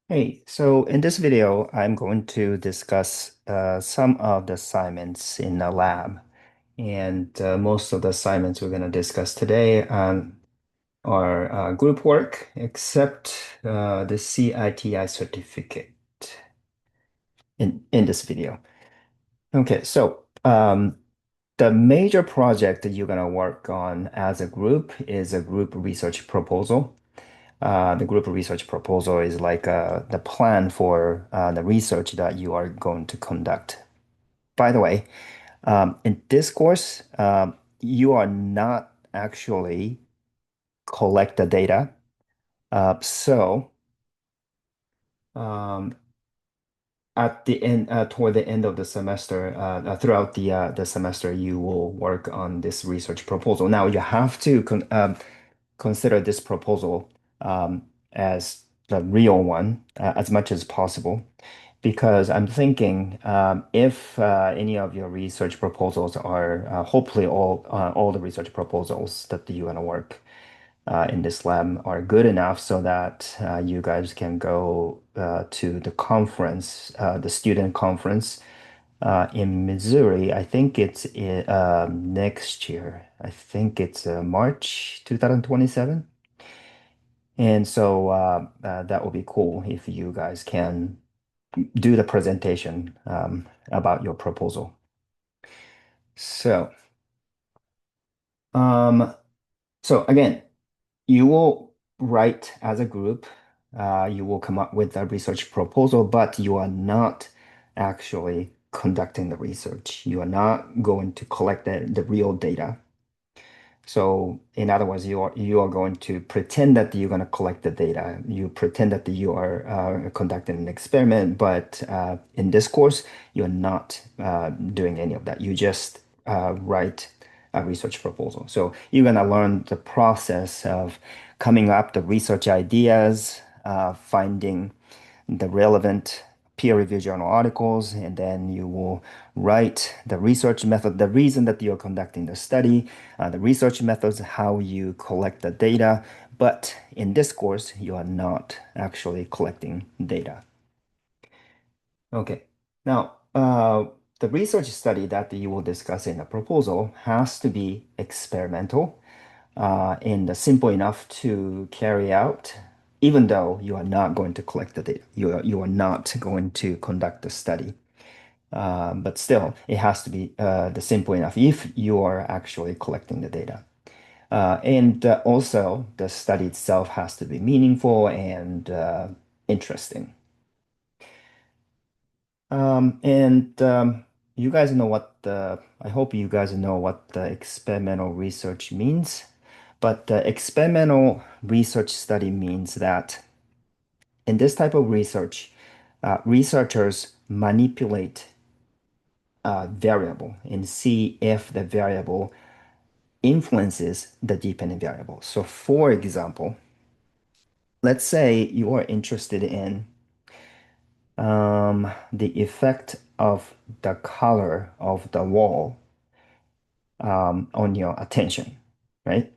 Hey, so in this video, I'm going to discuss some of the assignments in the lab. And most of the assignments we're going to discuss today are group work, except the CITI certificate in this video. Okay, so the major project that you're going to work on as a group is a group research proposal. The group research proposal is like the plan for the research that you are going to conduct. By the way, in this course, you are not actually collect the data. So um, at the end, toward the end of the semester, throughout the semester, you will work on this research proposal. Now you have to consider this proposal as the real one as much as possible. Because I'm thinking if any of your research proposals are hopefully all the research proposals that you want to work in this lab are good enough so that you guys can go to the conference, the student conference in Missouri. I think it's next year. I think it's March 2027. And so that would be cool if you guys can do the presentation about your proposal. So, um, so again, you will write as a group, you will come up with a research proposal, but you are not actually conducting the research. You are not going to collect the real data. So in other words, you are going to pretend that you're going to collect the data. You pretend that you are conducting an experiment, but in this course, you're not doing any of that. You just write a research proposal. So you're going to learn the process of coming up the research ideas, finding the relevant peer-reviewed journal articles, and then you will write the research method, the reason that you're conducting the study, the research methods, how you collect the data. But in this course, you are not actually collecting data. Okay. Now, the research study that you will discuss in the proposal has to be experimental and simple enough to carry out, even though you are not going to collect the data. You are not going to conduct the study. But still, it has to be the simple enough if you are actually collecting the data. And also, the study itself has to be meaningful and interesting. You guys know I hope you guys know what the experimental research means. But the experimental research study means that in this type of research, researchers manipulate a variable and see if the variable influences the dependent variable. So, for example, let's say you are interested in the effect of the color of the wall on your attention, right?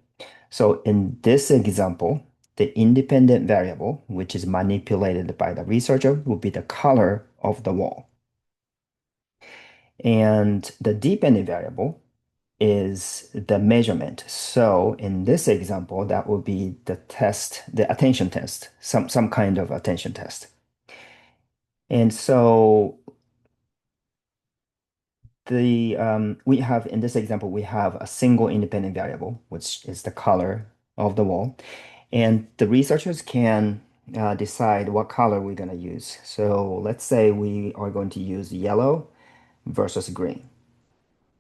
So in this example, the independent variable, which is manipulated by the researcher, will be the color of the wall. And the dependent variable is the measurement. So in this example, that will be the test, the attention test, some kind of attention test. And so the we have in this example, we have a single independent variable, which is the color of the wall. And the researchers can decide what color we're going to use. So let's say we are going to use yellow versus green.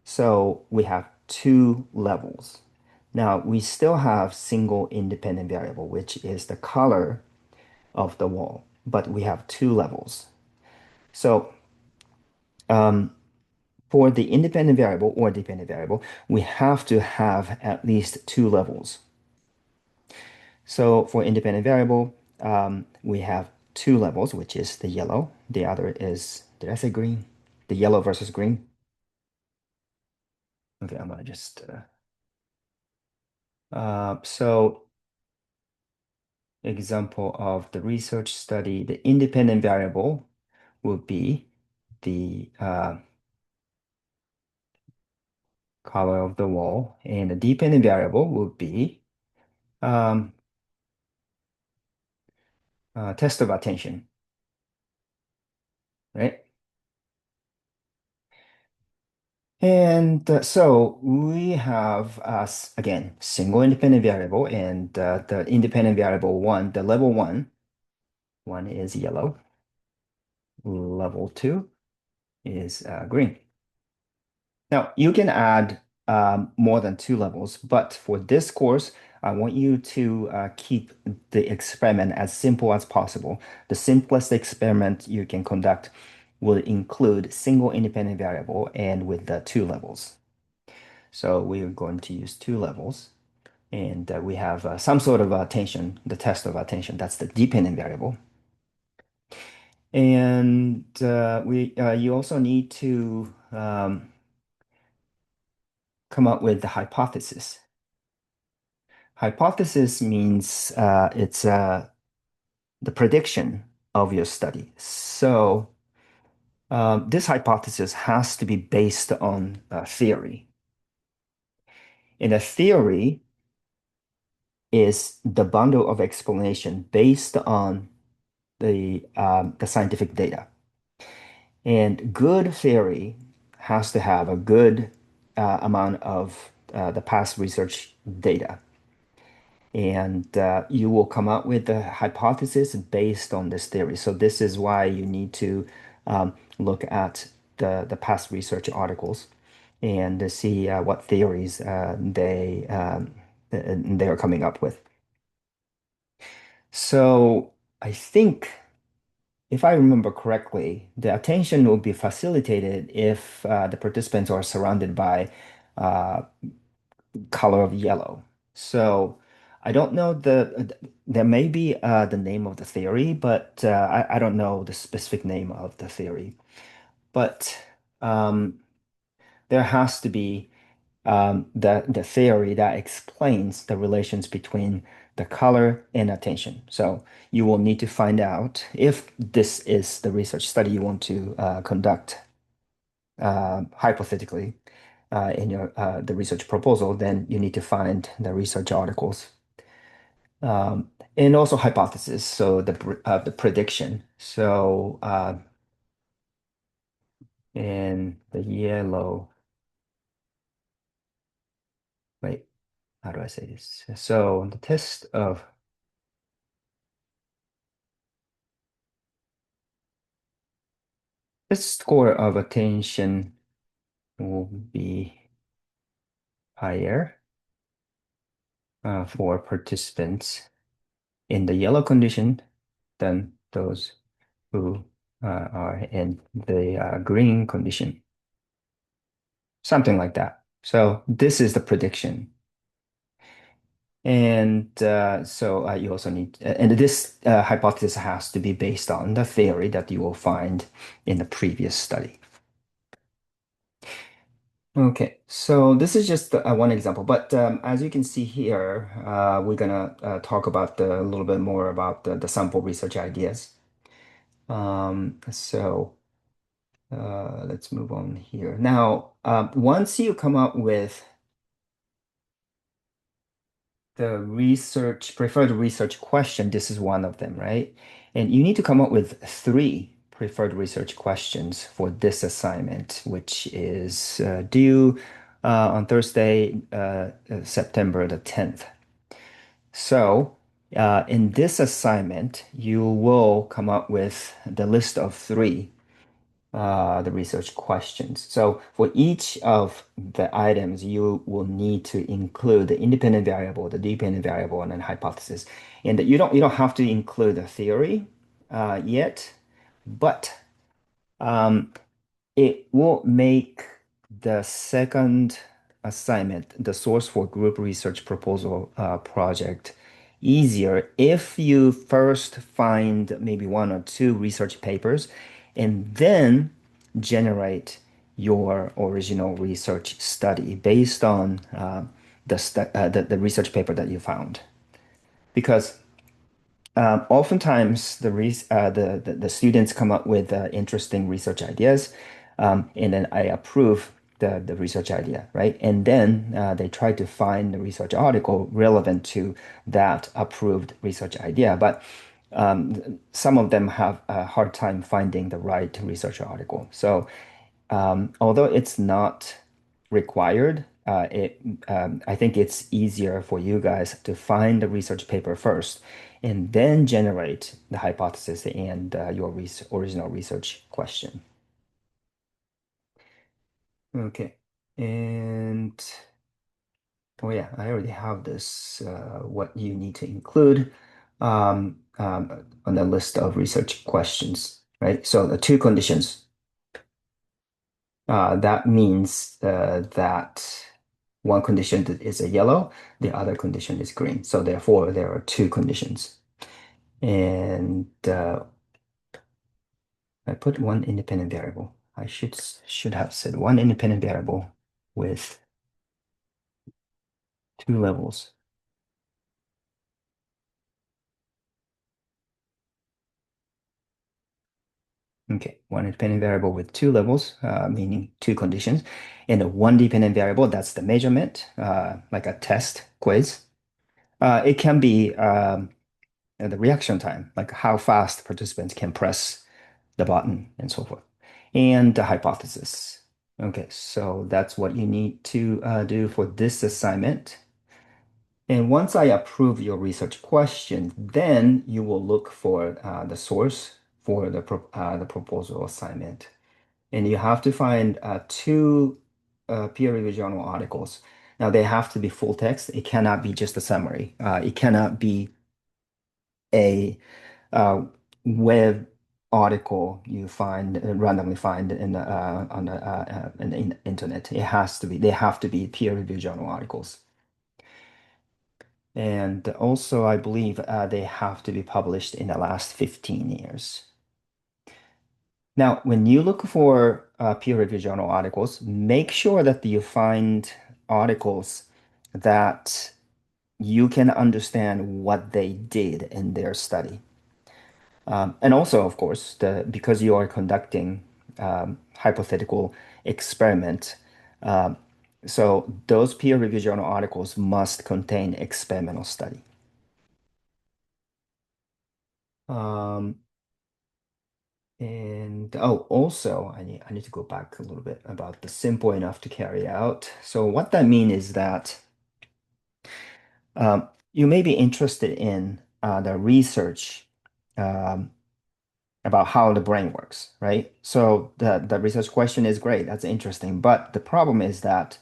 So we have two levels. Now we still have single independent variable, which is the color of the wall, but we have two levels. So um, for the independent variable or dependent variable, we have to have at least two levels. So for independent variable, we have two levels, which is the yellow. The other is, did I say green? The yellow versus green. Okay, I'm gonna just so example of the research study, the independent variable would be the color of the wall, and the dependent variable would be um, test of attention, right? And so we have, again, single independent variable, and the independent variable one, the level one is yellow, level two is green. Now, you can add more than two levels, but for this course, I want you to keep the experiment as simple as possible. The simplest experiment you can conduct will include single independent variable and with the two levels. So we're going to use two levels, and we have some sort of attention, the test of attention. That's the dependent variable. And you also need to come up with the hypothesis. Hypothesis means it's the prediction of your study. So this hypothesis has to be based on theory. And a theory is the bundle of explanation based on the scientific data. And good theory has to have a good amount of the past research data. And you will come up with a hypothesis based on this theory. So this is why you need to look at the past research articles and to see what theories they are coming up with. So I think, if I remember correctly, the attention will be facilitated if the participants are surrounded by uh, color of yellow. So I don't know there may be the name of the theory, but I don't know the specific name of the theory. But um, there has to be the theory that explains the relations between the color and attention. So you will need to find out if this is the research study you want to conduct hypothetically in your the research proposal. Then you need to find the research articles and also hypothesis. So the prediction. So in the yellow, wait, how do I say this? So the test of the score of attention will be higher for participants in the yellow condition than those who are in the green condition. Something like that. So this is the prediction. And so you also need, and this hypothesis has to be based on the theory that you will find in the previous study. Okay, so this is just one example, but as you can see here, we're gonna talk about a little bit more about the sample research ideas. So let's move on here. Now, once you come up with the preferred research question, this is one of them, right? And you need to come up with three preferred research questions for this assignment, which is due on Thursday, September the 10th. So, in this assignment, you will come up with the list of three the research questions. So for each of the items, you will need to include the independent variable, the dependent variable, and then hypothesis. And you don't have to include the theory yet, but um, it will make the second assignment, the source for group research proposal project, easier if you first find maybe one or two research papers and then generate your original research study based on the research paper that you found. Because Oftentimes the students come up with interesting research ideas, and then I approve the research idea, right? And then they try to find the research article relevant to that approved research idea. But some of them have a hard time finding the right research article. So although it's not required, I think it's easier for you guys to find the research paper first and then generate the hypothesis and your original research question. Okay. And oh yeah, I already have this, what you need to include on the list of research questions, right? So the two conditions. That means that one condition is a yellow, the other condition is green. So therefore, there are two conditions. And I put one independent variable. I should have said one independent variable with two levels. Okay, one independent variable with two levels, meaning two conditions, and a one dependent variable, that's the measurement, like a test quiz. It can be the reaction time, like how fast participants can press the button and so forth, and the hypothesis. Okay, so that's what you need to do for this assignment. And once I approve your research question, then you will look for the source for the proposal assignment. And you have to find two peer-reviewed journal articles. Now, they have to be full text. It cannot be just a summary. It cannot be a web article you find randomly find in the on the in the internet. It has to be they have to be peer-reviewed journal articles. And also, I believe they have to be published in the last 15 years. Now, when you look for peer-reviewed journal articles, make sure that you find articles that you can understand what they did in their study. And also, of course, because you are conducting hypothetical experiment, um, so those peer-reviewed journal articles must contain experimental study. Um, and oh, also, I need to go back a little bit about the simple enough to carry out. So what that means is that you may be interested in the research um, about how the brain works, right? So the research question is great, that's interesting. But the problem is that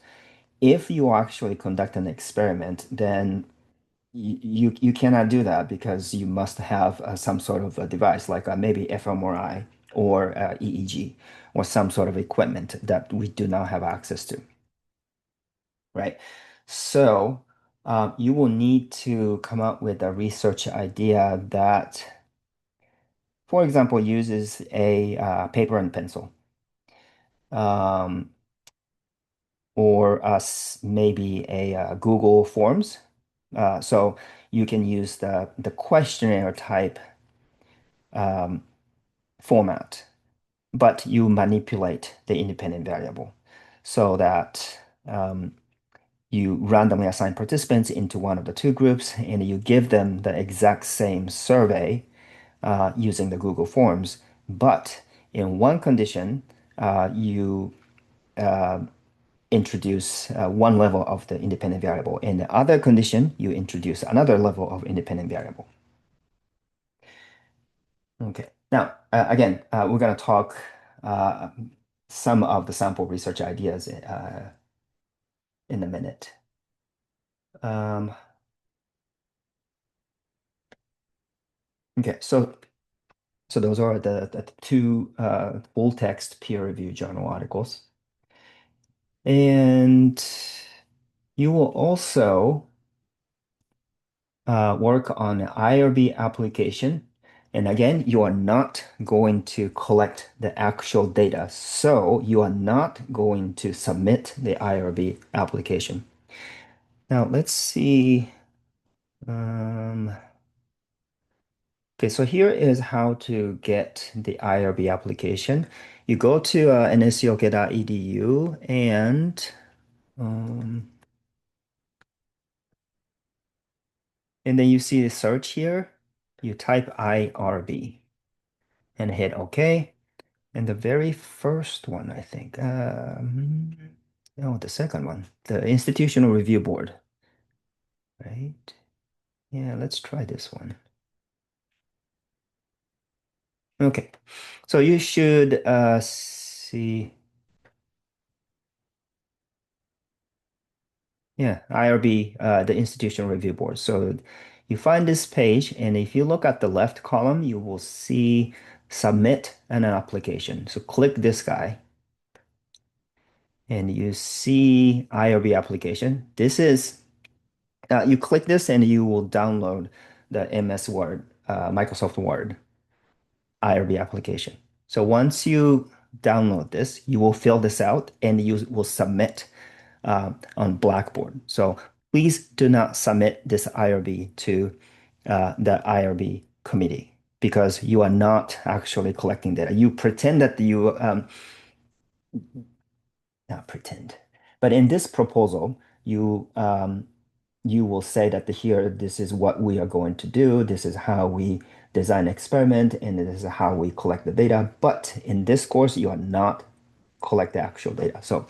if you actually conduct an experiment, then you cannot do that because you must have some sort of a device like maybe fMRI or EEG or some sort of equipment that we do not have access to, right? So you will need to come up with a research idea that, for example, uses a paper and pencil, um, or maybe a Google Forms. So you can use the questionnaire type um, format, but you manipulate the independent variable so that you randomly assign participants into one of the two groups and you give them the exact same survey using the Google Forms. But in one condition, you uh, introduce one level of the independent variable. In the other condition, you introduce another level of independent variable. Okay. Now, again, we're going to talk uh, some of the sample research ideas in a minute. Um, okay, so those are the two full text peer review journal articles. And you will also work on an IRB application. And again, you are not going to collect the actual data. So you are not going to submit the IRB application. Now let's see. Um, Okay, so here is how to get the IRB application. You go to nsoke.edu um, and then you see the search here. You type IRB and hit OK. And the very first one, I think, no, the second one, the Institutional Review Board, right? Yeah, let's try this one. Okay, so you should see, yeah, IRB, the Institutional Review Board. So you find this page, and if you look at the left column, you will see Submit an application. So click this guy, and you see IRB application. This is you click this and you will download the MS Word, Microsoft Word IRB application. So once you download this, you will fill this out and you will submit on Blackboard. So please do not submit this IRB to the IRB committee because you are not actually collecting data. You pretend that you not pretend. But in this proposal, you will say that here, this is what we are going to do. This is how we design an experiment, and this is how we collect the data. But in this course, you are not collect the actual data. So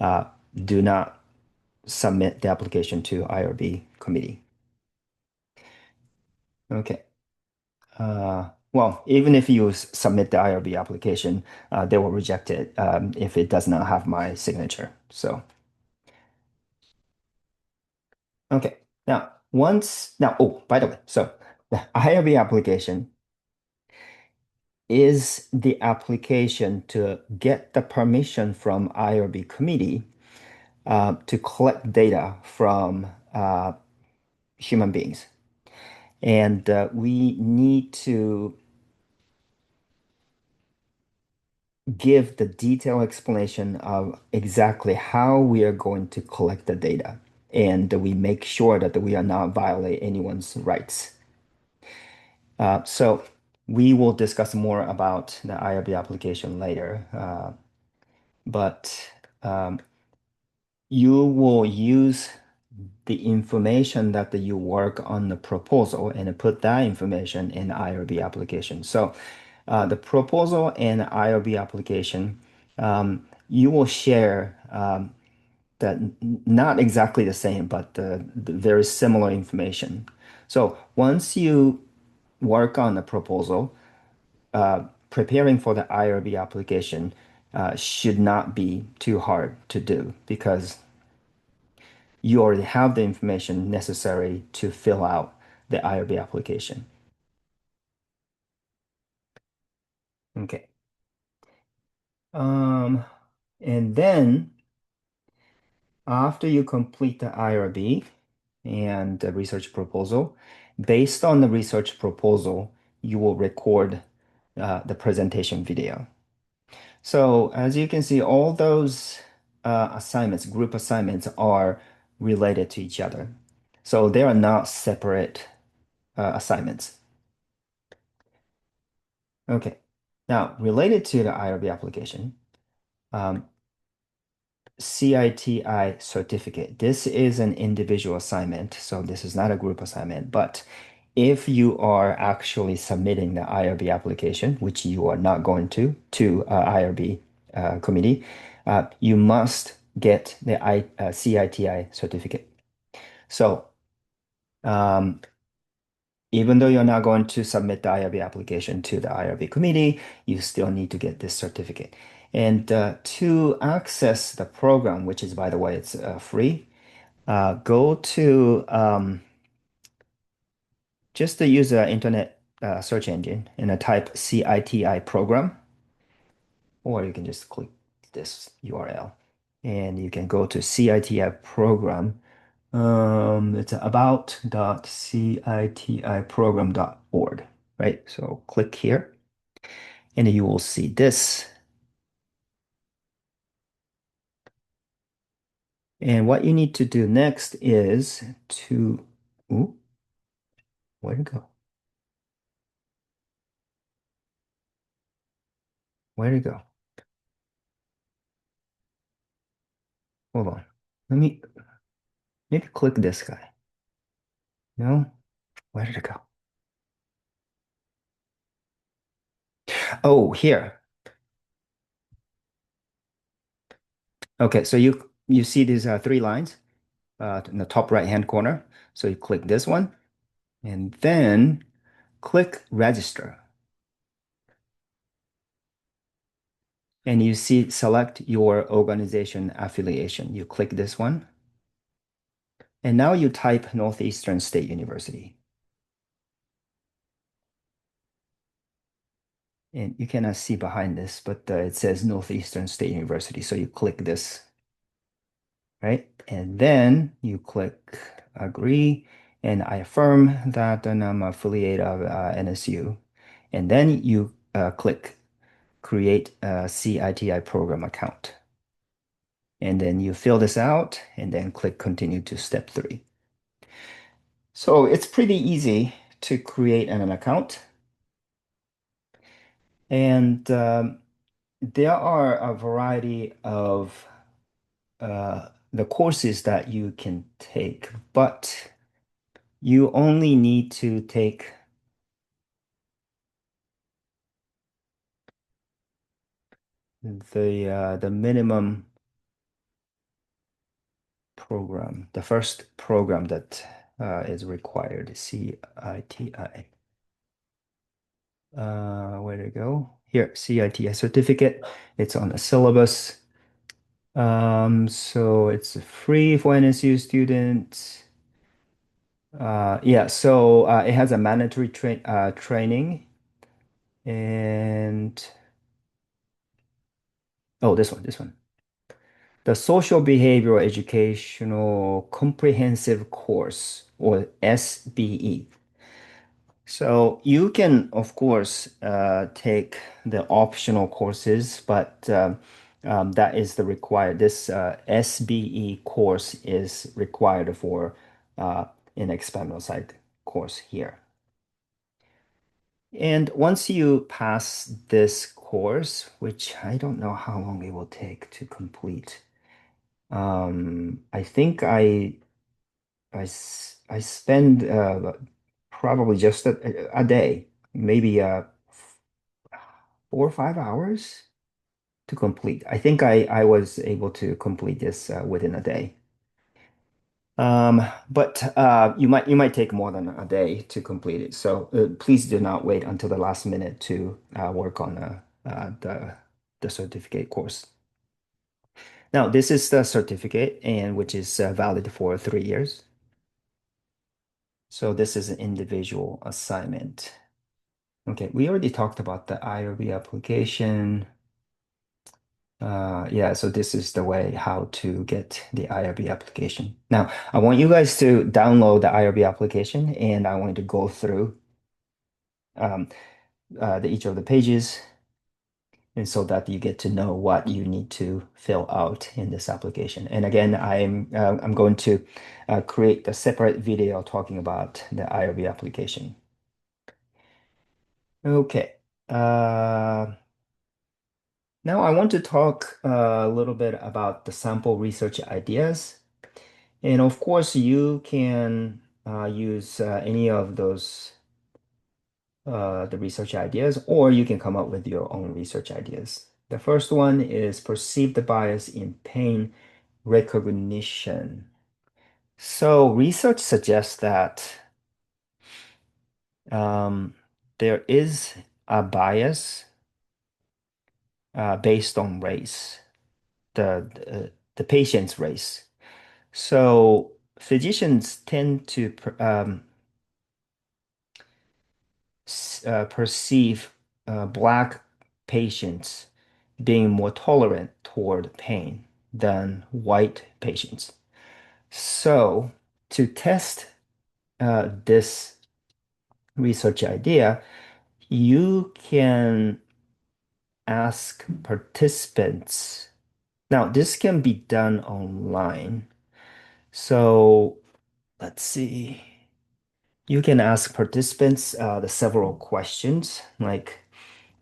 uh, do not submit the application to IRB committee. Okay. Well, even if you submit the IRB application, they will reject it if it does not have my signature. So. Okay. Oh, by the way, so the IRB application is the application to get the permission from IRB committee to collect data from human beings. And we need to give the detailed explanation of exactly how we are going to collect the data. And we make sure that we are not violate anyone's rights. So we will discuss more about the IRB application later, but you will use the information that you work on the proposal and put that information in the IRB application. So the proposal and IRB application, you will share that not exactly the same, but the very similar information. So once you work on the proposal, preparing for the IRB application should not be too hard to do because you already have the information necessary to fill out the IRB application. Okay. Um, and then after you complete the IRB and the research proposal, based on the research proposal, you will record the presentation video. So as you can see, all those assignments, group assignments, are related to each other. So they are not separate assignments. Okay. Now, related to the IRB application, um, CITI certificate. This is an individual assignment, so this is not a group assignment. But if you are actually submitting the IRB application, which you are not going to IRB committee, you must get the CITI certificate. So um, even though you're not going to submit the IRB application to the IRB committee, you still need to get this certificate. And to access the program, which is, by the way, it's free, go to just to use an internet search engine and type CITI program, or you can just click this URL and you can go to CITI program. It's about.citiprogram.org, right? So click here and you will see this. And what you need to do next is to, ooh, where'd it go? Where'd it go? Hold on. Let me maybe click this guy. No? Where did it go? Oh, here. Okay, so you see these three lines in the top right hand corner. So you click this one and then click register. And you see select your organization affiliation. You click this one. And now you type Northeastern State University. And you cannot see behind this, but it says Northeastern State University. So you click this, right? And then you click agree. And I affirm that I'm affiliate of NSU. And then you click create a CITI program account. And then you fill this out and then click continue to step 3. So it's pretty easy to create an account. And there are a variety of the courses that you can take, but you only need to take the minimum program, the first program that is required, CITI. Where to go? Here, CITI certificate. It's on the syllabus. So it's free for NSU students. Yeah, so it has a mandatory training and oh, this one. The Social Behavioral Educational Comprehensive Course, or SBE. So you can, of course, take the optional courses, but that is the required. This SBE course is required for uh, an experimental site course here. And once you pass this course, which I don't know how long it will take to complete, I think I spend probably just a day, maybe 4 or 5 hours to complete. I think I was able to complete this within a day. But you might take more than a day to complete it. So please do not wait until the last minute to work on the certificate course. Now, this is the certificate, and which is valid for 3 years. So this is an individual assignment. Okay, we already talked about the IRB application. Yeah, so this is the way how to get the IRB application. Now, I want you guys to download the IRB application, and I want to go through um, each of the pages, and so that you get to know what you need to fill out in this application. And again, I'm going to create a separate video talking about the IRB application. Okay. Now I want to talk a little bit about the sample research ideas. And of course, you can use any of those the research ideas, or you can come up with your own research ideas. The first one is perceived bias in pain recognition. So research suggests that um, there is a bias based on race, the patient's race. So physicians tend to perceive Black patients being more tolerant toward pain than white patients. So, to test this research idea, you can ask participants. Now, this can be done online. So, let's see. You can ask participants the several questions like,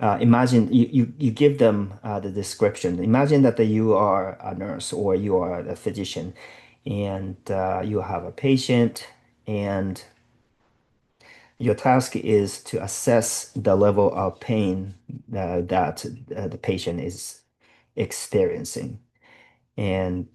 imagine you give them the description. Imagine that you are a nurse or you are a physician, and you have a patient, and your task is to assess the level of pain that the patient is experiencing. And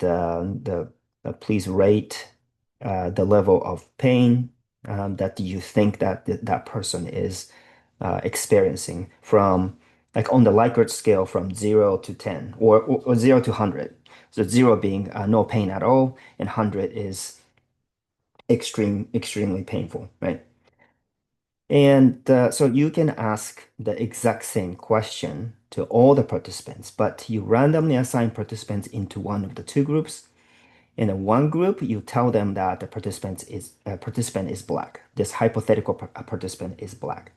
please rate the level of pain that you think that that person is experiencing from like on the Likert scale from 0 to 10 or 0 to 100. So 0 being no pain at all, and 100 is extremely painful, right? And so you can ask the exact same question to all the participants, but you randomly assign participants into one of the two groups. In the one group, you tell them that the participant is black. This hypothetical participant is black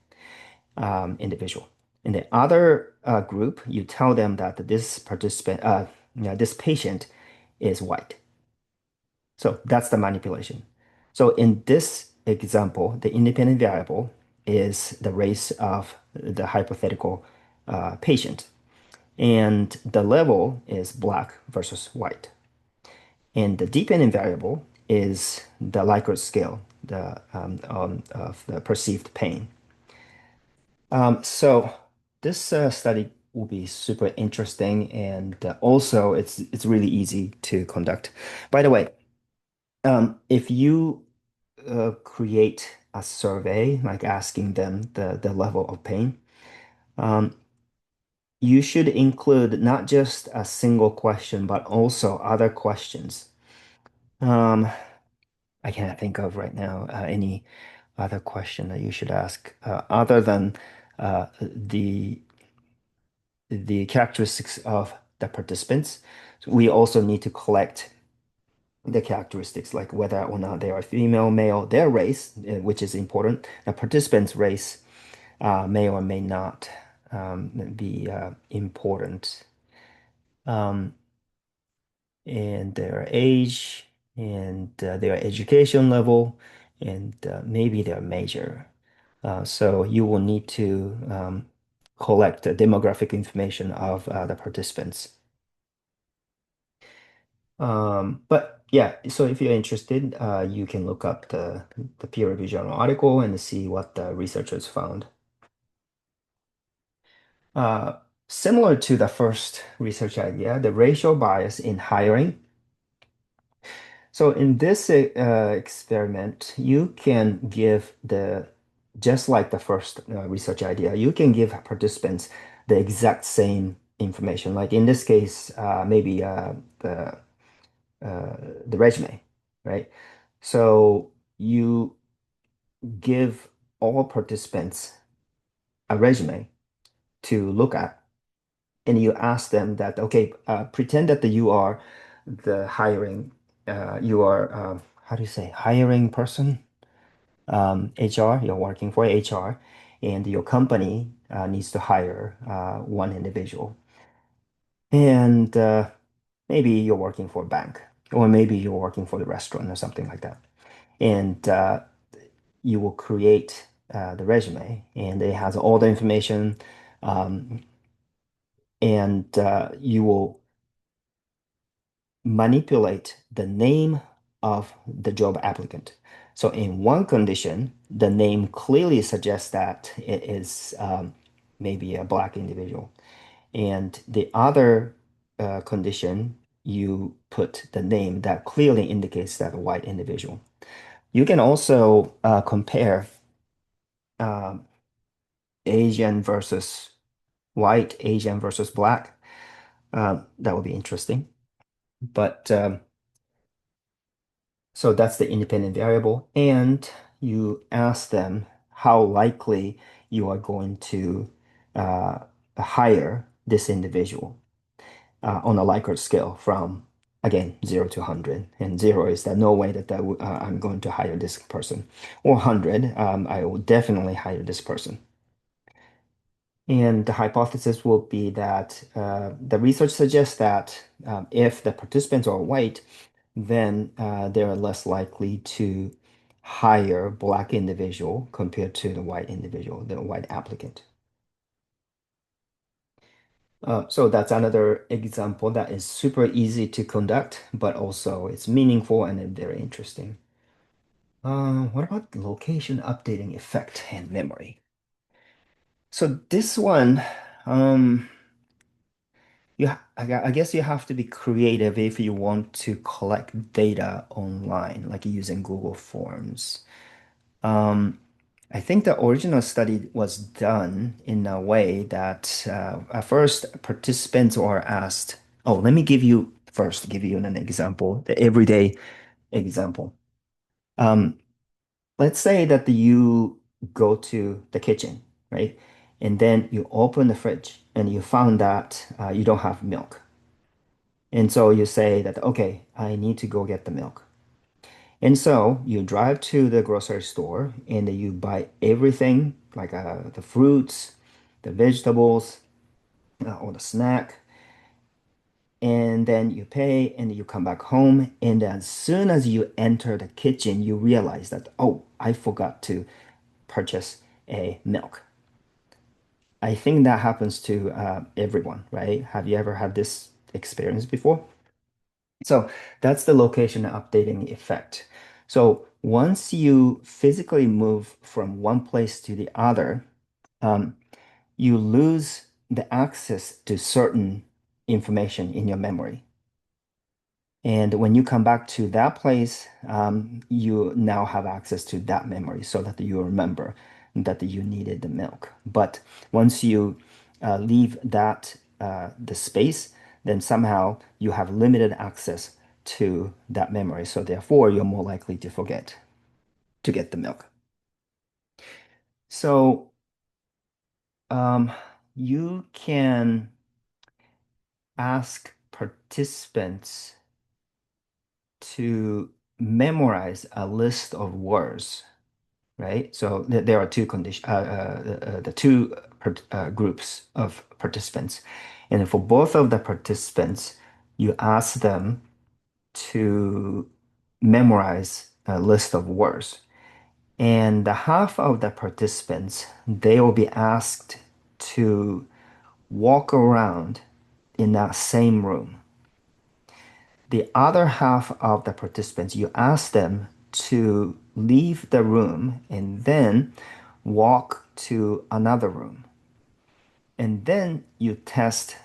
individual. In the other group, you tell them that this patient is white. So that's the manipulation. So in this example, the independent variable is the race of the hypothetical patient, and the level is black versus white. And the dependent variable is the Likert scale, of the perceived pain. So this study will be super interesting, and also it's really easy to conduct. By the way, if you create a survey, like asking them the level of pain, um, you should include not just a single question, but also other questions. Um, I can't think of right now any other question that you should ask other than the characteristics of the participants. So we also need to collect the characteristics, like whether or not they are female, male, their race, which is important. The participant's race may or may not be important, um, and their age, and their education level, and maybe their major. So you will need to collect the demographic information of the participants. But yeah, so if you're interested, you can look up the peer-reviewed journal article and see what the researchers found. Uh, Similar to the first research idea, the racial bias in hiring. So in this experiment, you can give just like the first research idea, you can give participants the exact same information. Like in this case, maybe uh, the resume, right? So you give all participants a resume to look at, and you ask them that, okay, pretend that you are the hiring, you are, how do you say, hiring person, HR, you're working for HR, and your company needs to hire one individual. And maybe you're working for a bank, or maybe you're working for the restaurant or something like that. And you will create the resume, and it has all the information, um, and you will manipulate the name of the job applicant. So in one condition, the name clearly suggests that it is maybe a black individual. And the other condition, you put the name that clearly indicates that a white individual. You can also compare um, Asian versus white, Asian versus black. That would be interesting. But so that's the independent variable. And you ask them how likely you are going to uh, hire this individual on a Likert scale from, again, 0 to 100. And 0 is that no way that I'm going to hire this person. Or 100, I will definitely hire this person. And the hypothesis will be that the research suggests that if the participants are white, then they're less likely to hire black individual compared to the white individual, the white applicant. So that's another example that is super easy to conduct, but also it's meaningful and then very interesting. What about the location updating effect and memory? So this one, um, I guess you have to be creative if you want to collect data online, like using Google Forms. Um, I think the original study was done in a way that at first participants are asked, oh, let me give you an example, the everyday example. Um, let's say that you go to the kitchen, right? And then you open the fridge and you found that you don't have milk. And so you say that, okay, I need to go get the milk. And so you drive to the grocery store and you buy everything like the fruits, the vegetables, or the snack. And then you pay and you come back home. And as soon as you enter the kitchen, you realize that, oh, I forgot to purchase a milk. I think that happens to everyone, right? Have you ever had this experience before? So that's the location updating effect. So once you physically move from one place to the other, um, you lose the access to certain information in your memory. And when you come back to that place, you now have access to that memory so that you remember that you needed the milk. But once you leave the space, then somehow you have limited access to that memory. So therefore, you're more likely to forget to get the milk. So um, you can ask participants to memorize a list of words, right? So there are two condition, the two groups of participants, and for both of the participants, you ask them to memorize a list of words, and the half of the participants they will be asked to walk around in that same room. The other half of the participants, you ask them to leave the room and then walk to another room. And then you test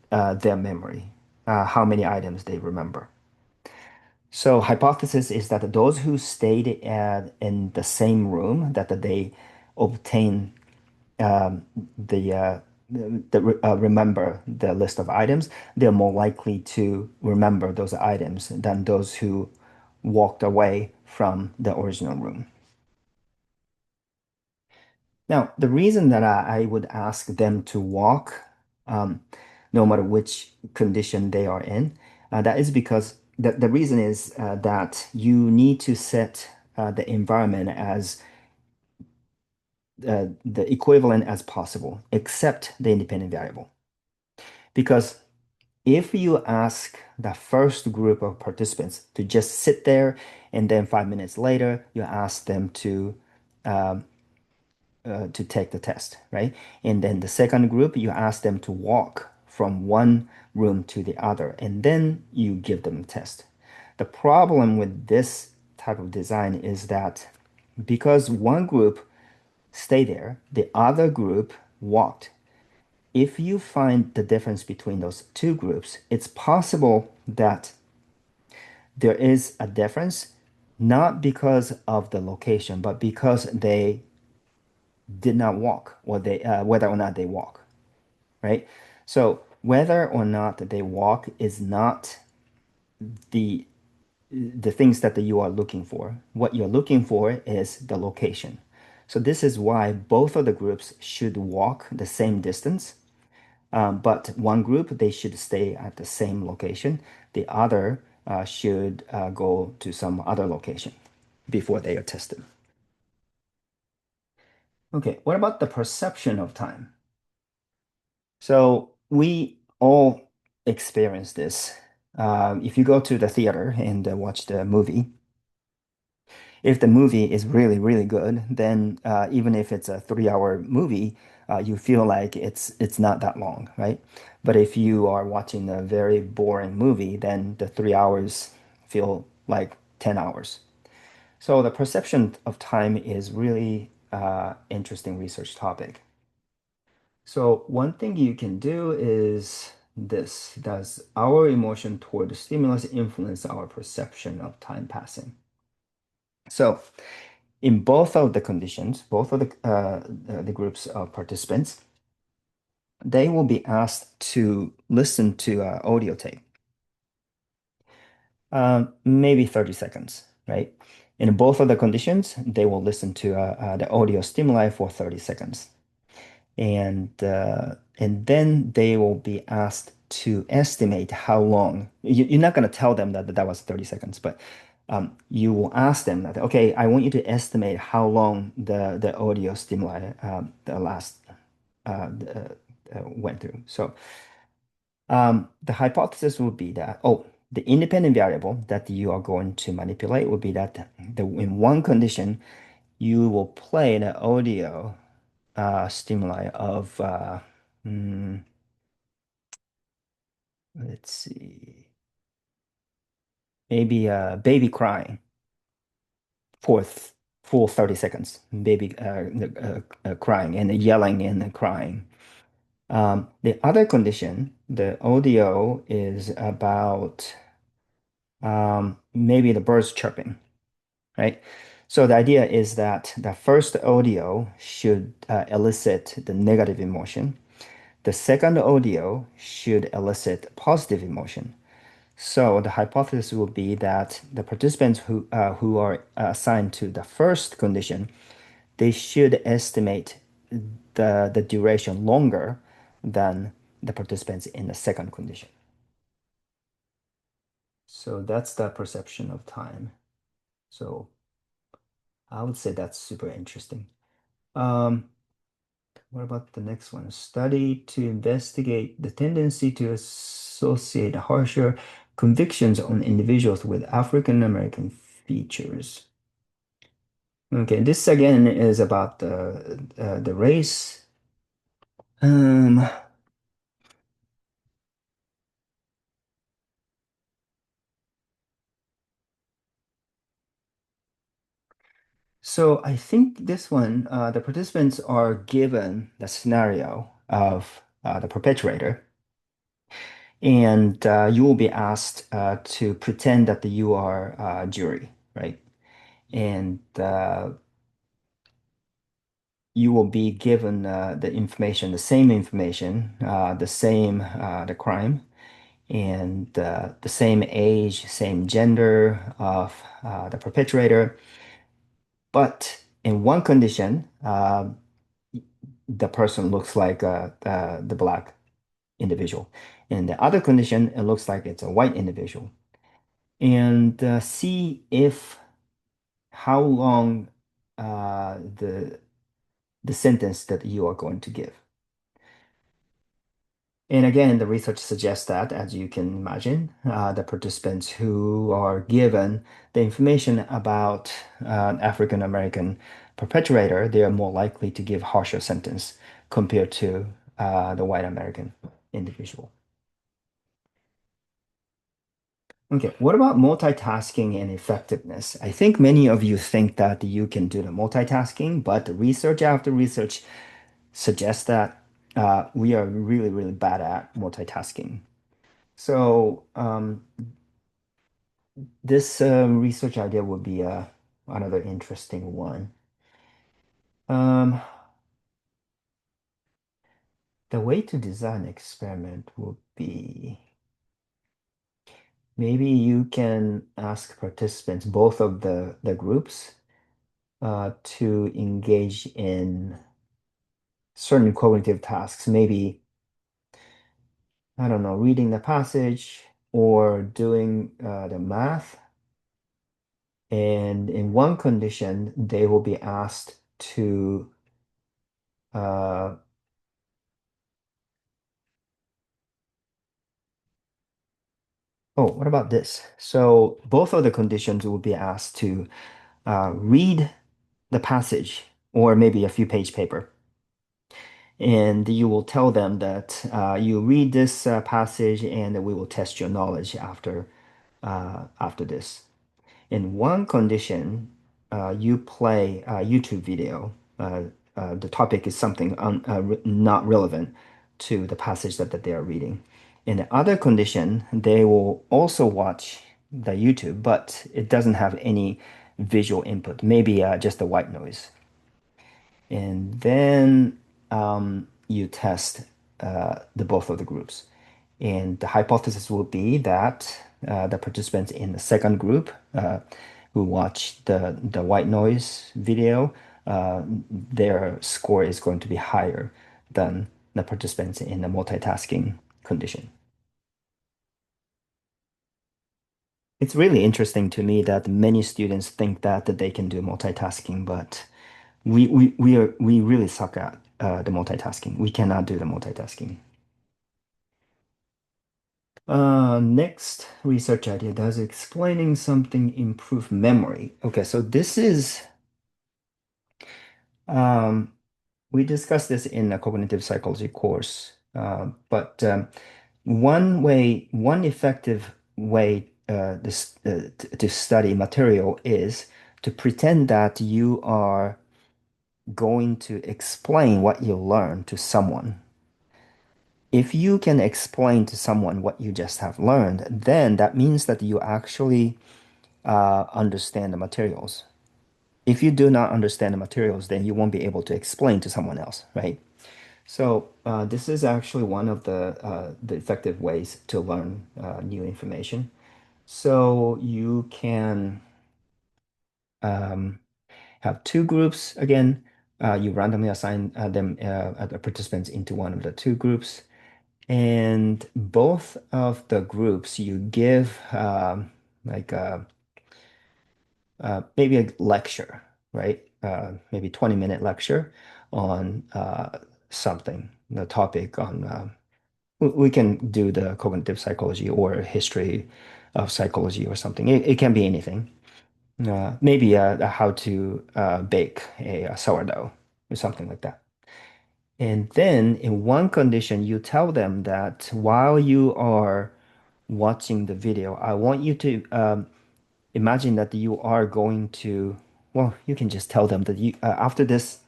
their memory, how many items they remember. So hypothesis is that those who stayed in the same room, that they obtain um, remember the list of items, they're more likely to remember those items than those who walked away from the original room. Now, the reason that I would ask them to walk, um, no matter which condition they are in, that is because the reason is that you need to set the environment as the equivalent as possible, except the independent variable. Because if you ask the first group of participants to just sit there and then 5 minutes later you ask them um, to take the test, right? And then the second group you ask them to walk from one room to the other and then you give them a test. The problem with this type of design is that because one group stayed there, the other group walked. If you find the difference between those two groups, it's possible that there is a difference, not because of the location, but because they did not walk, or they whether or not they walk, right? So whether or not they walk is not the the things that you are looking for. What you're looking for is the location. So this is why both of the groups should walk the same distance. But one group, they should stay at the same location. The other should go to some other location before they are tested. Okay, what about the perception of time? So we all experience this. If you go to the theater and watch the movie, If the movie is really, really good, then even if it's a 3 hour movie, you feel like it's not that long, right? But if you are watching a very boring movie, then the 3 hours feel like 10 hours. So the perception of time is really interesting research topic. So one thing you can do is this. Does our emotion toward the stimulus influence our perception of time passing? So in both of the conditions, both of the groups of participants, they will be asked to listen to audio tape, maybe 30 seconds, right? In both of the conditions, they will listen to the audio stimuli for 30 seconds. And then they will be asked to estimate how long. You're not going to tell them that that was 30 seconds, but you will ask them that, okay, I want you to estimate how long the audio stimuli the last went through. So the hypothesis would be that, oh, the independent variable that you are going to manipulate would be that in one condition, you will play the audio stimuli of mm, let's see, maybe a baby crying for full 30 seconds, baby crying and yelling and crying. The other condition, the audio is about maybe the birds chirping, right? So the idea is that the first audio should elicit the negative emotion. The second audio should elicit positive emotion. So the hypothesis will be that the participants who are assigned to the first condition, they should estimate the duration longer than the participants in the second condition. So that's the perception of time. So I would say that's super interesting. Um, what about the next one? Study to investigate the tendency to associate harsher convictions on individuals with African American features. Okay, this again is about the race. Um, so I think this one, the participants are given the scenario of the perpetrator, and you will be asked to pretend that you are a jury, right? And you will be given the information, the same information, the crime, and the same age, same gender of the perpetrator. But in one condition, the person looks like the black individual. In the other condition, it looks like it's a white individual. And see if how long the sentence that you are going to give. And again, the research suggests that, as you can imagine, the participants who are given the information about African American perpetrator, they are more likely to give harsher sentence compared to the white American individual. Okay, what about multitasking and effectiveness? I think many of you think that you can do the multitasking, but research after research suggests that we are really, really bad at multitasking. So this research idea would be another interesting one. Um, the way to design an experiment would be maybe you can ask participants, both of the groups, to engage in certain cognitive tasks. Maybe, I don't know, reading the passage or doing the math. And in one condition, they will be asked to uh, oh, what about this? So both of the conditions will be asked to read the passage or maybe a few page paper. And you will tell them that you read this passage and we will test your knowledge after this. In one condition, you play a YouTube video. The topic is something not relevant to the passage that they are reading. In the other condition, they will also watch the YouTube, but it doesn't have any visual input, maybe just a white noise. And then you test the both of the groups. And the hypothesis will be that the participants in the second group who watch the white noise video, their score is going to be higher than the participants in the multitasking condition. It's really interesting to me that many students think that they can do multitasking, but we really suck at the multitasking. We cannot do the multitasking. Next research idea, does explaining something improve memory? Okay, so this is um, we discussed this in a cognitive psychology course, but one effective way to study material is to pretend that you are going to explain what you learn to someone. If you can explain to someone what you just have learned, then that means that you actually understand the materials. If you do not understand the materials, then you won't be able to explain to someone else, right? So this is actually one of the effective ways to learn new information. So you can um, have two groups. Again, you randomly assign the participants into one of the two groups. And both of the groups you give like maybe a lecture, right? Maybe 20-minute lecture on something, the topic on we can do the cognitive psychology or history of psychology or something. It can be anything. Maybe how to bake a sourdough or something like that. And then in one condition, you tell them that while you are watching the video, I want you to imagine that you are going to, well, you can just tell them that after this,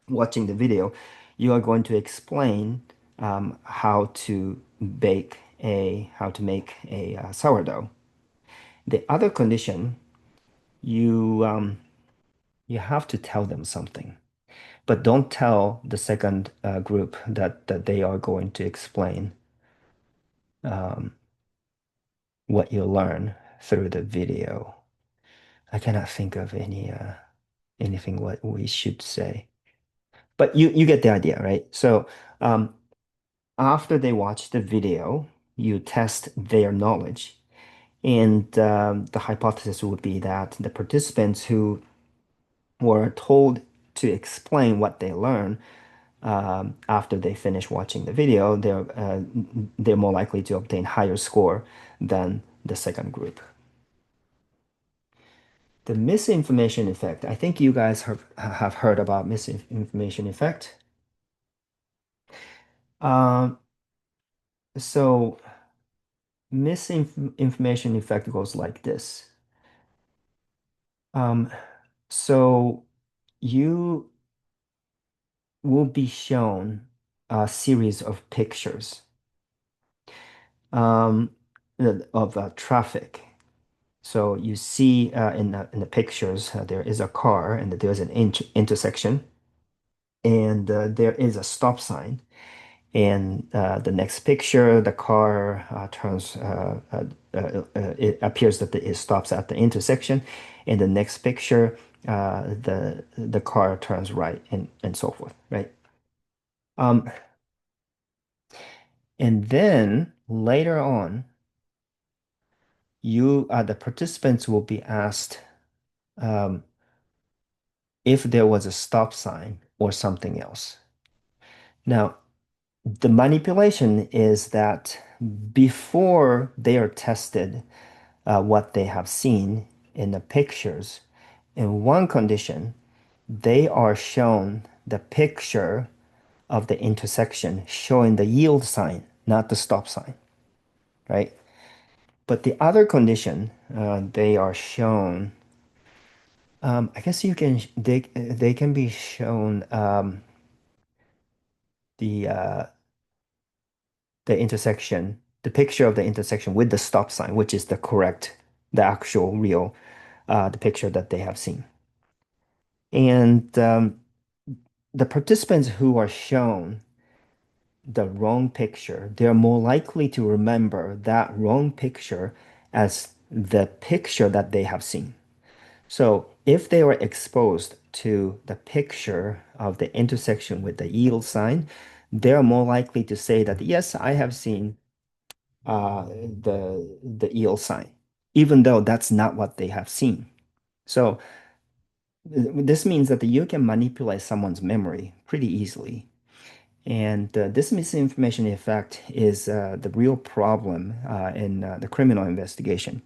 watching the video, you are going to explain how to make a sourdough. The other condition, you have to tell them something, but don't tell the second group that they are going to explain um, what you learn through the video. I cannot think of anything what we should say. But you get the idea, right? So after they watch the video, you test their knowledge. And the hypothesis would be that the participants who were told to explain what they learn after they finish watching the video, they're more likely to obtain higher score than the second group. The misinformation effect. I think you guys have heard about misinformation effect. Um, so misinformation effect goes like this. Um, so you will be shown a series of pictures um, of traffic. So you see in the pictures there is a car and there's an intersection and there is a stop sign. And the next picture, the car turns. It appears that it stops at the intersection. In the next picture, the car turns right, and so forth, right? Um, and then later on, the participants will be asked um, if there was a stop sign or something else. Now, the manipulation is that before they are tested what they have seen in the pictures, In one condition, they are shown the picture of the intersection showing the yield sign, not the stop sign, right? But the other condition, they are shown, I guess they can be shown the uh, the intersection, the picture of the intersection with the stop sign, which is the correct, the actual real, the picture that they have seen. And the participants who are shown the wrong picture, they're more likely to remember that wrong picture as the picture that they have seen. So if they were exposed to the picture of the intersection with the yield sign, they're more likely to say that, yes, I have seen the yield sign, even though that's not what they have seen. So this means that you can manipulate someone's memory pretty easily. And this misinformation effect is the real problem in the criminal investigation.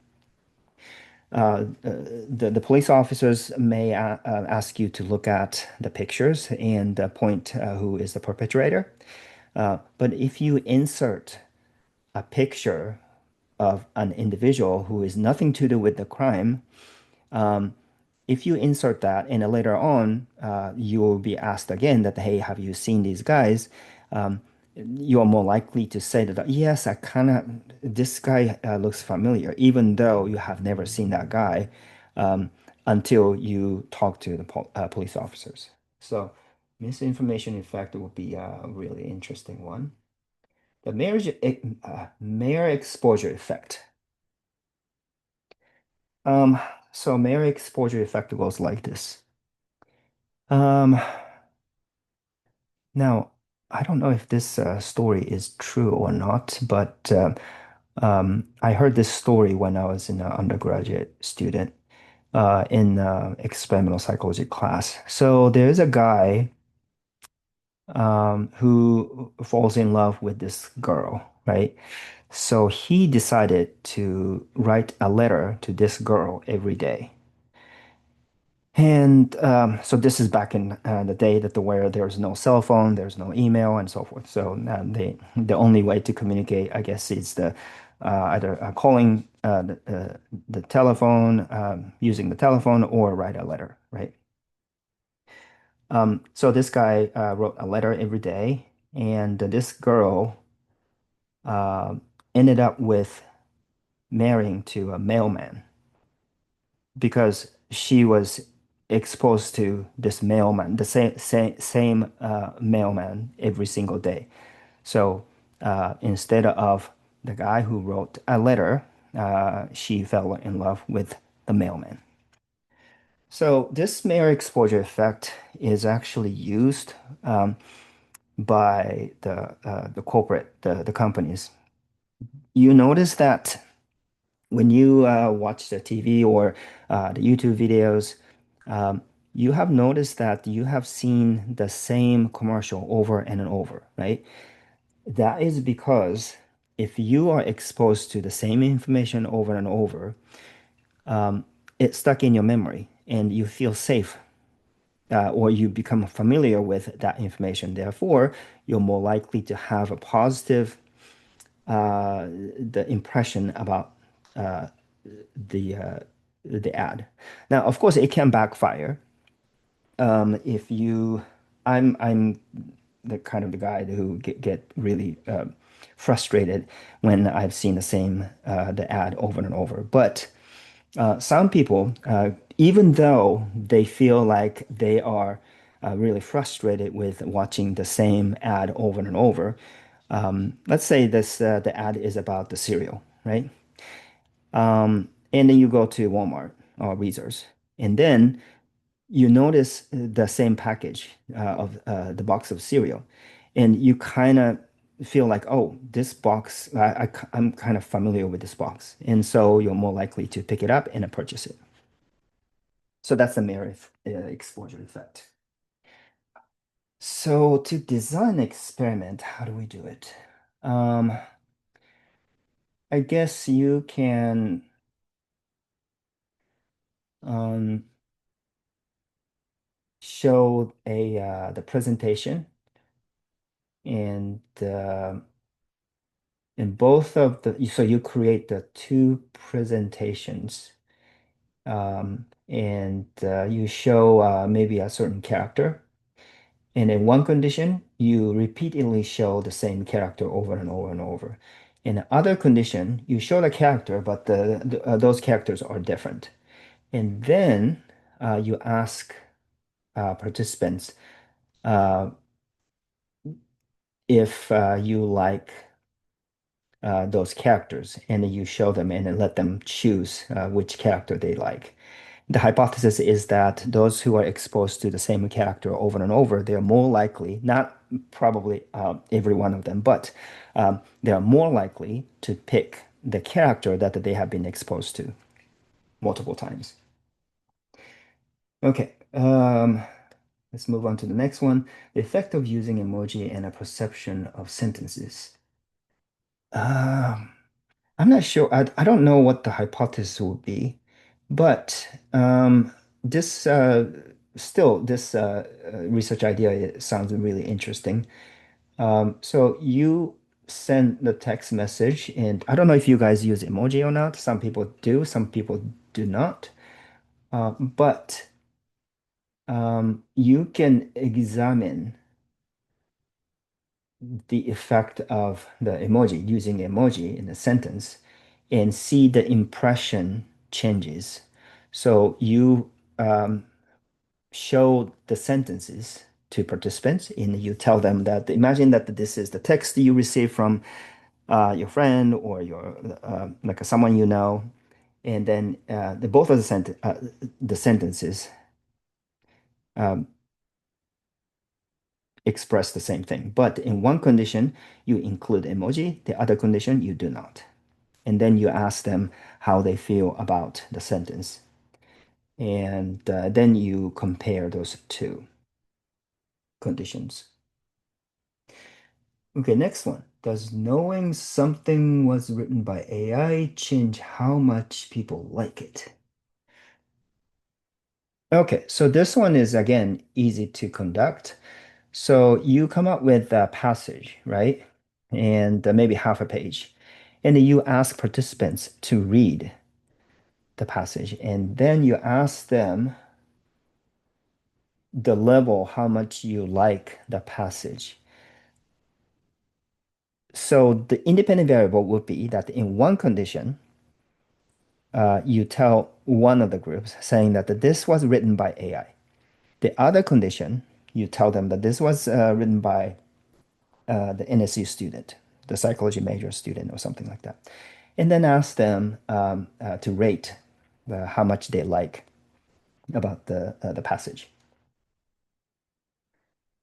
The police officers may ask you to look at the pictures and point who is the perpetrator. But if you insert a picture of an individual who is nothing to do with the crime, um, if you insert that and later on you will be asked again that, hey, have you seen these guys? Um, you are more likely to say that, yes, I kind of, this guy looks familiar, even though you have never seen that guy um, until you talk to the police officers. So misinformation effect would be a really interesting one. The mayor exposure effect. Um, so mayor exposure effect goes like this. Um, Now, I don't know if this story is true or not, but I heard this story when I was an undergraduate student in experimental psychology class. So there's a guy who falls in love with this girl, right? So he decided to write a letter to this girl every day. And so this is back in the day that where there's no cell phone, there's no email, and so forth. So the only way to communicate, I guess, is either calling the telephone, using the telephone, or write a letter, right? So this guy wrote a letter every day, and this girl uh, ended up with marrying to a mailman, because she was exposed to this mailman, the same mailman every single day. So instead of the guy who wrote a letter, she fell in love with the mailman. So this mayor exposure effect is actually used by the corporate, the companies. You notice that when you watch the TV or the YouTube videos, um, you have noticed that you have seen the same commercial over and over, right? That is because if you are exposed to the same information over and over, it's stuck in your memory and you feel safe. Or you become familiar with that information. Therefore, you're more likely to have a positive the impression about the uh, the ad. Now, of course, it can backfire. If you, I'm the kind of the guy who get really frustrated when I've seen the same the ad over and over. But some people, even though they feel like they are really frustrated with watching the same ad over and over, let's say this the ad is about the cereal, right? And then you go to Walmart or Reser's, and then you notice the same package of the box of cereal, and you kind of feel like, oh, this box, I'm kind of familiar with this box, and so you're more likely to pick it up and purchase it. So that's the mirror exposure effect. So to design an experiment, how do we do it? Um, I guess you can. Um, show a the presentation and in both of the so you create the two presentations and you show maybe a certain character. And in one condition, you repeatedly show the same character over and over and over. In the other condition, you show the character, but those characters are different. And then you ask participants uh, if you like those characters, and then you show them and then let them choose which character they like. The hypothesis is that those who are exposed to the same character over and over, they're more likely, not probably every one of them, but they are more likely to pick the character that they have been exposed to multiple times. Okay, let's move on to the next one. The effect of using emoji and a perception of sentences. Um, I'm not sure. I don't know what the hypothesis would be, but this still this research idea sounds really interesting. So you send the text message, and I don't know if you guys use emoji or not. Some people do, some people do not. But you can examine the effect of the emoji using emoji in a sentence and see the impression changes. So you show the sentences to participants and you tell them that imagine that this is the text you receive from your friend or your like someone you know, and then both of the sentences um, express the same thing. But in one condition, you include emoji, the other condition, you do not. And then you ask them how they feel about the sentence. And then you compare those two conditions. Okay, next one. Does knowing something was written by AI change how much people like it? Okay, so this one is again easy to conduct. So you come up with a passage, right? And maybe half a page. And then you ask participants to read the passage. And then you ask them the level, how much you like the passage. So the independent variable would be that in one condition, you tell one of the groups saying that this was written by AI. The other condition, you tell them that this was written by the NSU student, the psychology major student, or something like that. And then ask them to rate how much they like about the passage.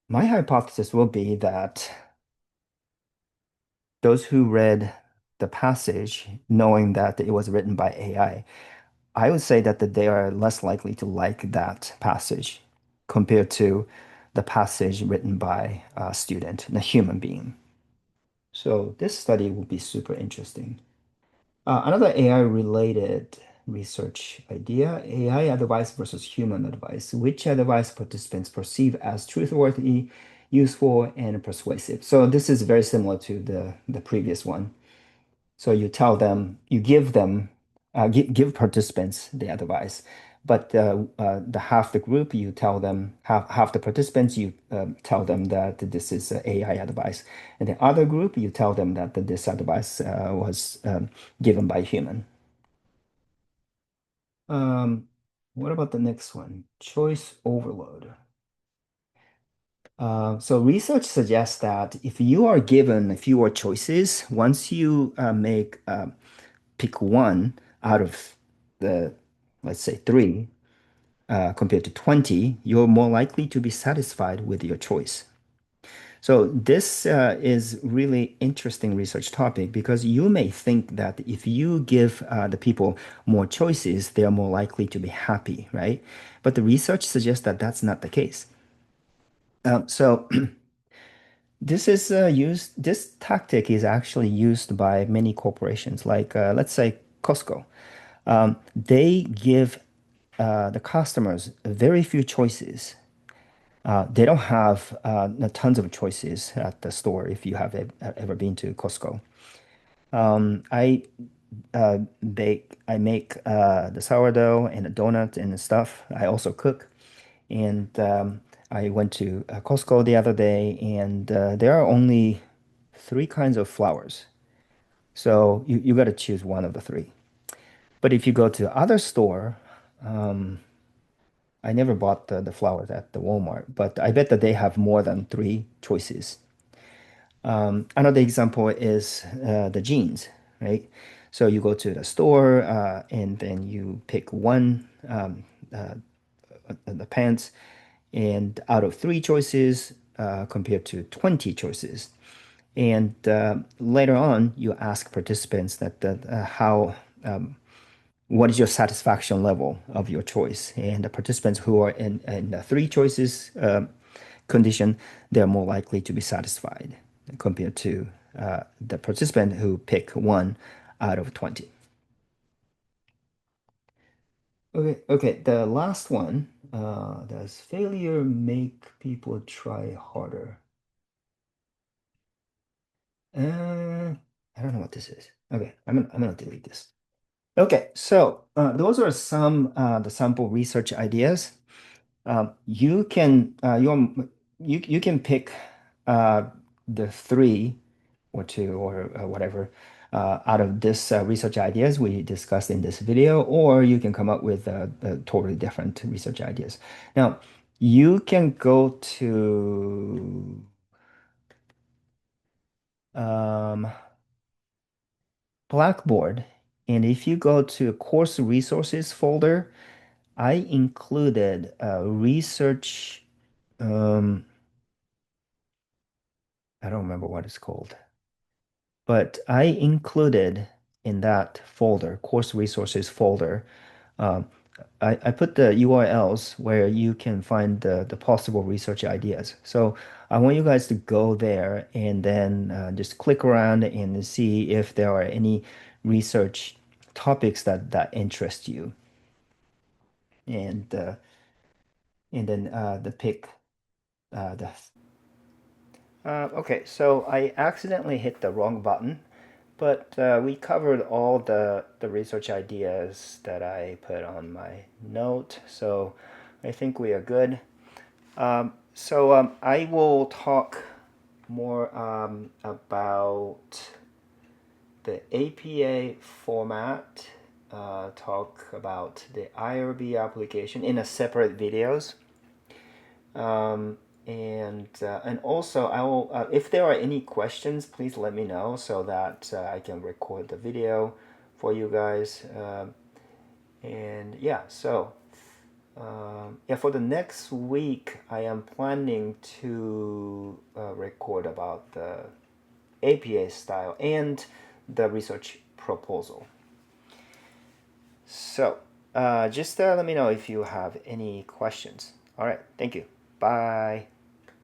My hypothesis will be that those who read the passage, knowing that it was written by I would say that they are less likely to like that passage compared to the passage written by a student, a human being. So this study will be super interesting. Another AI related research idea, AI advice versus human advice. Which advice participants perceive as truthworthy, useful, and persuasive? So this is very similar to the previous one. So you tell them, you give them, give participants the advice, but the half the group, you tell them, half the participants, you tell them that this is AI advice, and the other group, you tell them that this advice was given by human. Um, what about the next one? Choice overload. So research suggests that if you are given fewer choices, once you make pick one out of the, let's say, three, compared to 20, you're more likely to be satisfied with your choice. So this is really interesting research topic because you may think that if you give the people more choices, they are more likely to be happy, right? But the research suggests that that's not the case. So this tactic is actually used by many corporations, like let's say Costco. They give the customers very few choices, They don't have tons of choices at the store if you have ever been to Costco. I I make the sourdough and the donuts and the stuff. I also cook. And I went to Costco the other day, and there are only three kinds of flowers. So you got to choose one of the three. But if you go to other store, um, I never bought the flowers at the Walmart, but I bet that they have more than three choices. Another example is the jeans, right? So you go to the store and then you pick one the pants, and out of three choices compared to 20 choices. And later on, you ask participants that how what is your satisfaction level of your choice? And the participants who are in the three choices condition, they're more likely to be satisfied compared to the participant who pick one out of 20. Okay. The last one, does failure make people try harder? I don't know what this is. Okay, I'm gonna delete this. Okay, so those are some the sample research ideas. You can you can pick uh, the three or two or whatever out of this research ideas we discussed in this video, or you can come up with totally different research ideas. Now, you can go to um, Blackboard, and if you go to course resources folder, I included a research. Um, I don't remember what it's called, but I included in that folder, course resources folder, um, I put the URLs where you can find the possible research ideas. So I want you guys to go there and then just click around and see if there are any research topics that interest you, and then the pick the okay, so I accidentally hit the wrong button, but we covered all the research ideas that I put on my note, so I think we are good. So I will talk more about the APA format, talk about the IRB application in a separate videos. Um, and also I will if there are any questions, please let me know so that I can record the video for you guys. And yeah, so yeah, for the next week, I am planning to record about the APA style and the research proposal. So just let me know if you have any questions. All right, thank you. Bye.